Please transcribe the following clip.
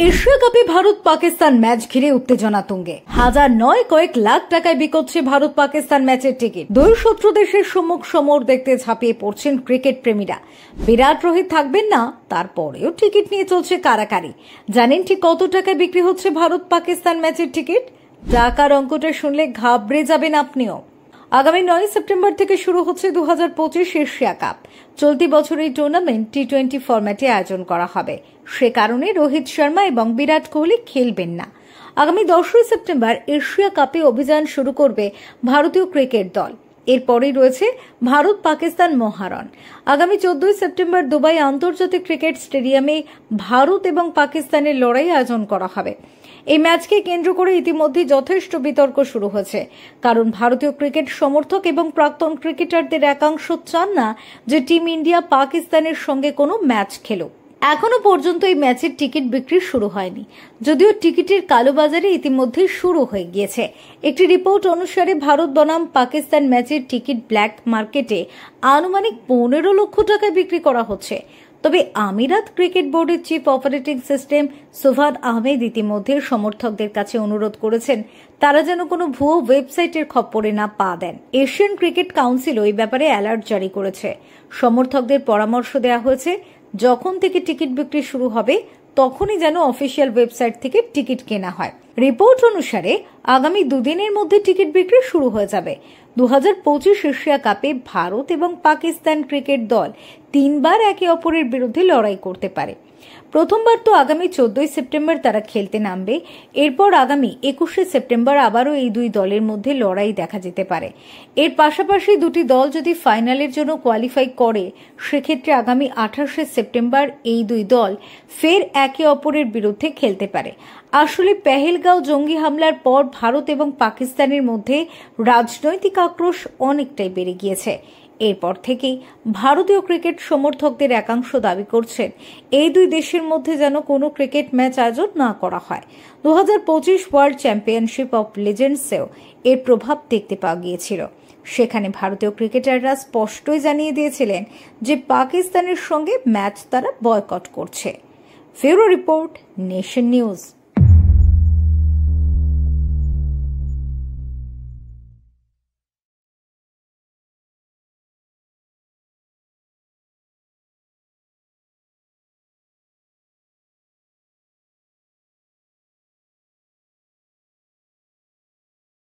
Asia কাপে Bharat Pakistan match ঘিরে উত্তেজনা তুঙ্গে। হাজার নয় কয়েক লাখ টাকায় বিকোচ্ছে ভারত পাকিস্তান ম্যাচের টিকিট। দুই শত্রু দেশের সম্মুখ সমর দেখতে ঝাঁপিয়ে পড়ছেন ক্রিকেট প্রেমীরা। বিরাট রোহিত থাকবেন না, তারপরেও টিকিট নিয়ে চলছে কারাকারি। জানেন ঠিক কত টাকায় বিক্রি হচ্ছে ভারত পাকিস্তান ম্যাচের টিকিট? টাকার অঙ্কটা শুনলে ঘাবড়ে যাবেন আপনিও। আগামী 9 সেপ্টেম্বর থেকে শুরু হচ্ছে 2025 এশিয়া কাপ। চলতি বছর এই টুর্নামেন্ট টি20 ফরম্যাটে আয়োজন করা হবে। সে কারণে রোহিত শর্মা এবং বিরাট কোহলি খেলবেন না। আগামী 10 সেপ্টেম্বর এশিয়া কাপে অভিযান শুরু করবে ভারতীয় ক্রিকেট দল। এরপরেই রয়েছে ভারত পাকিস্তান মহারণ। আগামী 14 সেপ্টেম্বর দুবাই আন্তর্জাতিক ক্রিকেট স্টেডিয়ামে ভারত এবং পাকিস্তানের লড়াই আয়োজন করা হবে। এই ম্যাচকে কেন্দ্র করে ইতিমধ্যে যথেষ্ট বিতর্ক শুরু হয়েছে, কারণ ভারতীয় ক্রিকেট সমর্থক এবং প্রাক্তন ক্রিকেটারদের একাংশ চান না যে টিম ইন্ডিয়া পাকিস্তানের সঙ্গে কোনো ম্যাচ খেলুক। এখনো পর্যন্ত এই ম্যাচের টিকিট বিক্রি শুরু হয়নি, যদিও টিকিটের কালোবাজারে ইতিমধ্যে শুরু হয়ে গিয়েছে। একটি রিপোর্ট অনুসারে ভারত বনাম পাকিস্তান ম্যাচের টিকিট ব্ল্যাক মার্কেটে আনুমানিক 15 লক্ষ টাকায় বিক্রি করা হচ্ছে। তবে আমিরাত ক্রিকেট বোর্ডের চিফ অপারেটিং সিস্টেম সুভাদ আহমেদ ইতিমধ্যে সমর্থকদের কাছে অনুরোধ করেছেন তারা যেন কোনো ভুয়ো ওয়েবসাইটের খপ্পরে না পা দেন। এশিয়ান ক্রিকেট কাউন্সিল ওই ব্যাপারে অ্যালার্ট জারি করেছে। সমর্থকদের পরামর্শ দেওয়া হয়েছে যখন থেকে টিকিট বিক্রি শুরু হবে তখনই যেন অফিসিয়াল ওয়েবসাইট থেকে টিকিট কেনা হয়। রিপোর্ট অনুসারে আগামী দুদিনের মধ্যে টিকিট বিক্রি শুরু হয়ে যাবে। 2025 এশিয়া কাপে ভারত এবং পাকিস্তান ক্রিকেট দল 3 বার একে অপরের বিরুদ্ধে লড়াই করতে পারে। প্রথমবার তো আগামী 14 সেপ্টেম্বর তারা খেলতে নামবে। এরপর আগামী 21 সেপ্টেম্বর আবারও এই দুই দলের মধ্যে লড়াই দেখা যেতে পারে। এর পাশাপাশি দুটি দল যদি ফাইনালের জন্য কোয়ালিফাই করে, সেক্ষেত্রে আগামী 28 সেপ্টেম্বর এই দুই দল ফের একে অপরের বিরুদ্ধে খেলতে পারে। আসলে পেহেলগাঁও জঙ্গি হামলার পর ভারত এবং পাকিস্তানের মধ্যে রাজনৈতিক আক্রোশ অনেকটাই বেড়ে গিয়েছে। এরপর থেকেই ভারতীয় ক্রিকেট সমর্থকদের একাংশ দাবি করছেন এই দুই দেশের মধ্যে যেন কোনো ক্রিকেট ম্যাচ আয়োজন না করা হয়। 2025 ওয়ার্ল্ড চ্যাম্পিয়নশিপ অফ লিজেন্ডসেও এর প্রভাব দেখতে পাওয়া গিয়েছিল। সেখানে ভারতীয় ক্রিকেটাররা স্পষ্টই জানিয়ে দিয়েছিলেন যে পাকিস্তানের সঙ্গে ম্যাচ তারা বয়কট করছে। Bureau report, nation news.